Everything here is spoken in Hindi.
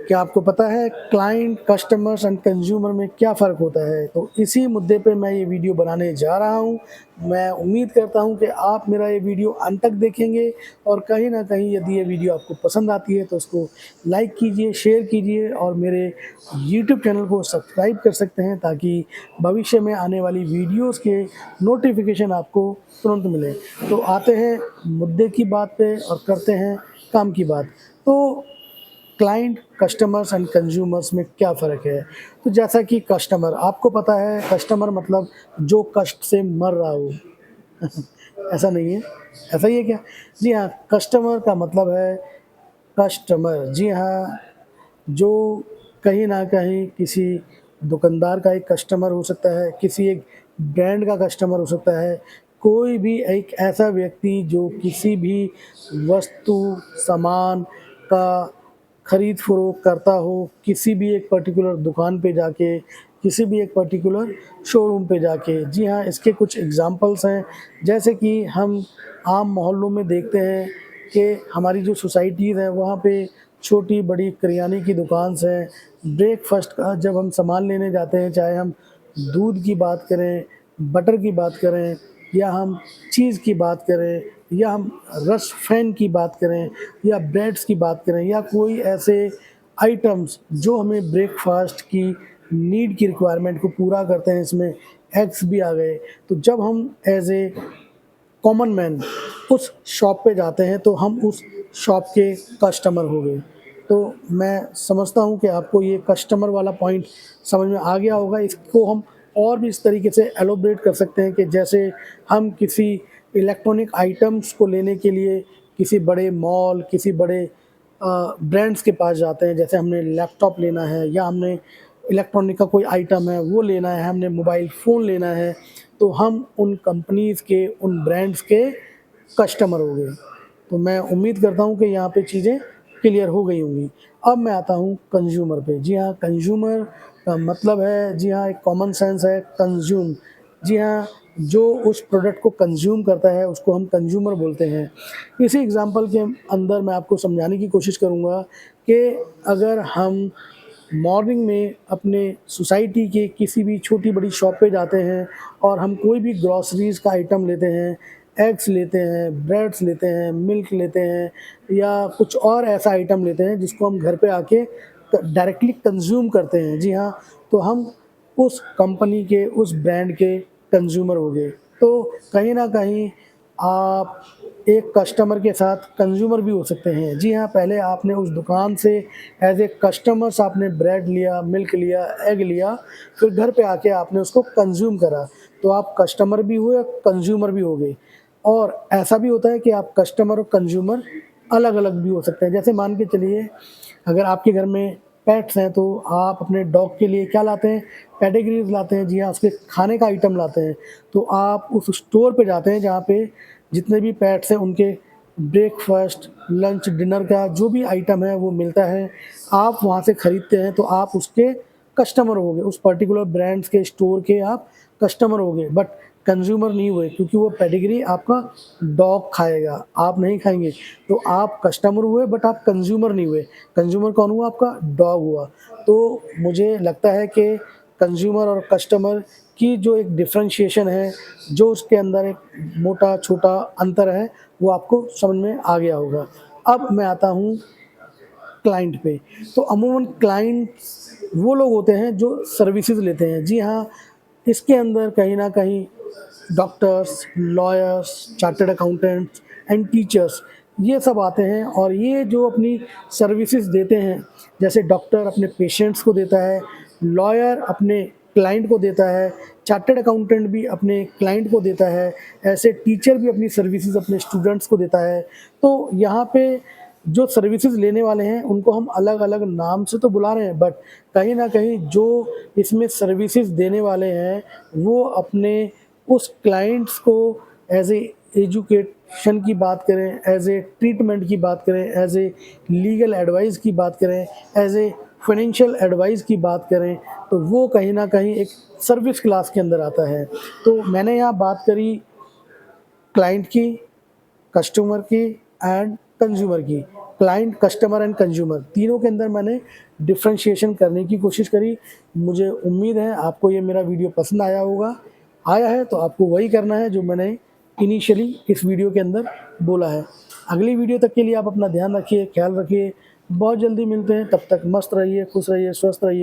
क्या आपको पता है क्लाइंट, कस्टमर्स एंड कंज्यूमर में क्या फ़र्क होता है? तो इसी मुद्दे पे मैं ये वीडियो बनाने जा रहा हूँ। मैं उम्मीद करता हूँ कि आप मेरा ये वीडियो अंत तक देखेंगे और कहीं न कहीं यदि ये वीडियो आपको पसंद आती है तो उसको लाइक कीजिए, शेयर कीजिए और मेरे यूट्यूब चैनल को सब्सक्राइब कर सकते हैं ताकि भविष्य में आने वाली वीडियोज़ के नोटिफ़िकेशन आपको तुरंत मिले। तो आते हैं मुद्दे की बात पे और करते हैं काम की बात। तो क्लाइंट, कस्टमर्स एंड कंज्यूमर्स में क्या फ़र्क है? तो जैसा कि कस्टमर, आपको पता है कस्टमर मतलब जो कष्ट से मर रहा हो। ऐसा नहीं है? ऐसा ही है क्या? जी हाँ, कस्टमर का मतलब है कस्टमर। जी हाँ, जो कहीं न कहीं किसी दुकानदार का एक कस्टमर हो सकता है, किसी एक ब्रांड का कस्टमर हो सकता है, कोई भी एक ऐसा व्यक्ति जो किसी भी वस्तु, सामान का खरीद-फ़रोख्त करता हो, किसी भी एक पर्टिकुलर दुकान पे जाके, किसी भी एक पर्टिकुलर शोरूम पे जाके। जी हाँ, इसके कुछ एग्ज़ाम्पल्स हैं, जैसे कि हम आम मोहल्लों में देखते हैं कि हमारी जो सोसाइटीज़ हैं, वहाँ पे छोटी-बड़ी करियाने की दुकान्स हैं। ब्रेकफ़ास्ट का जब हम सामान लेने जाते हैं, चाहे हम दूध की बात करें, बटर की बात करें या हम चीज़ की बात करें या हम रस फ़ैन की बात करें या ब्रेड्स की बात करें या कोई ऐसे आइटम्स जो हमें ब्रेकफ़ास्ट की नीड की रिक्वायरमेंट को पूरा करते हैं, इसमें एग्स भी आ गए। तो जब हम एज़ ए कॉमन मैन उस शॉप पे जाते हैं तो हम उस शॉप के कस्टमर हो गए। तो मैं समझता हूँ कि आपको ये कस्टमर वाला पॉइंट समझ में आ गया होगा। इसको हम और भी इस तरीके से एलोब्रेट कर सकते हैं कि जैसे हम किसी इलेक्ट्रॉनिक आइटम्स को लेने के लिए किसी बड़े मॉल, किसी बड़े ब्रांड्स के पास जाते हैं। जैसे हमने लैपटॉप लेना है या हमने इलेक्ट्रॉनिक का कोई आइटम है वो लेना है, हमने मोबाइल फ़ोन लेना है, तो हम उन कंपनीज़ के, उन ब्रांड्स के कस्टमर हो गए। तो मैं उम्मीद करता हूँ कि यहाँ पे चीज़ें क्लियर हो गई होंगी। अब मैं आता हूँ कंज़्यूमर पे। जी हाँ, कंज़्यूमर का मतलब है, जी हाँ, एक कॉमन सेंस है कंज़्यूम। जी हाँ, जो उस प्रोडक्ट को कंज़्यूम करता है उसको हम कंज़्यूमर बोलते हैं। इसी एग्ज़ाम्पल के अंदर मैं आपको समझाने की कोशिश करूँगा कि अगर हम मॉर्निंग में अपने सोसाइटी के किसी भी छोटी-बड़ी शॉप पे जाते हैं और हम कोई भी ग्रोसरीज़ का आइटम लेते हैं, एग्स लेते हैं, ब्रेड्स लेते हैं, मिल्क लेते हैं या कुछ और ऐसा आइटम लेते हैं जिसको हम घर पे आके डायरेक्टली कंज़्यूम करते हैं। जी हाँ, तो हम उस कंपनी के, उस ब्रांड के कंज़्यूमर हो गए। तो कहीं न कहीं आप एक कस्टमर के साथ कंज़्यूमर भी हो सकते हैं। जी हाँ, पहले आपने उस दुकान से एज़ ए कस्टमर्स आपने ब्रेड लिया, मिल्क लिया, एग लिया, फिर घर पे आके आपने उसको कंज़्यूम करा, तो आप कस्टमर भी हुए, कंज़्यूमर भी हो गए। और ऐसा भी होता है कि आप कस्टमर और कंज़्यूमर अलग-अलग भी हो सकते हैं। जैसे मान के चलिए, अगर आपके घर में पेट्स हैं, तो आप अपने डॉग के लिए क्या लाते हैं? पेडिग्रीज़ लाते हैं। जी हाँ, उसके खाने का आइटम लाते हैं। तो आप उस स्टोर पे जाते हैं जहाँ पे जितने भी पेट्स हैं उनके ब्रेकफ़ास्ट, लंच, डिनर का जो भी आइटम है वो मिलता है। आप वहाँ से खरीदते हैं तो आप उसके कस्टमर हो गए, उस पर्टिकुलर ब्रांड्स के स्टोर के आप कस्टमर हो गए, बट कंज़्यूमर नहीं हुए क्योंकि वो पेडिग्री आपका डॉग खाएगा, आप नहीं खाएँगे। तो आप कस्टमर हुए बट आप कंज़्यूमर नहीं हुए। कंज़्यूमर कौन हुआ? आपका डॉग हुआ। तो मुझे लगता है कि कंज़्यूमर और कस्टमर की जो एक डिफ़रेंशिएशन है, जो उसके अंदर एक मोटा-छोटा अंतर है, वो आपको समझ में आ गया होगा। अब मैं आता हूँ क्लाइंट पे। तो अमूमन क्लाइंट्स वो लोग होते हैं जो सर्विसेज़ लेते हैं। जी हाँ, इसके अंदर कहीं न कहीं doctors, lawyers, chartered accountants and teachers ये सब आते हैं और ये जो अपनी सर्विसेज़ देते हैं, जैसे डॉक्टर अपने पेशेंट्स को देता है, लॉयर अपने क्लाइंट को देता है, चार्टर्ड अकाउंटेंट भी अपने क्लाइंट को देता है, ऐसे टीचर भी अपनी सर्विसेज़ अपने स्टूडेंट्स को देता है। तो यहाँ पे जो सर्विसेज़ लेने वाले हैं उनको हम अलग-अलग नाम से तो बुला रहे हैं, बट कहीं न कहीं जो इसमें सर्विसेज़ देने वाले हैं, वो अपने उस क्लाइंट्स को एज़ ए एजुकेशन की बात करें, एज़ ए ट्रीटमेंट की बात करें, एज़ ए लीगल एडवाइस की बात करें, एज़ ए फाइनेंशियल एडवाइस की बात करें, तो वो कहीं न कहीं एक सर्विस क्लास के अंदर आता है। तो मैंने यहाँ बात करी क्लाइंट की, कस्टमर की एंड कंज्यूमर की। क्लाइंट, कस्टमर एंड कंज्यूमर, तीनों के अंदर मैंने डिफरेंशिएशन करने की कोशिश करी। मुझे उम्मीद है आपको ये मेरा वीडियो पसंद आया होगा। आया है तो आपको वही करना है जो मैंने इनिशियली इस वीडियो के अंदर बोला है। अगली वीडियो तक के लिए आप अपना ध्यान रखिए, ख्याल रखिए। बहुत जल्दी मिलते हैं, तब तक मस्त रहिए, खुश रहिए, स्वस्थ रहिए।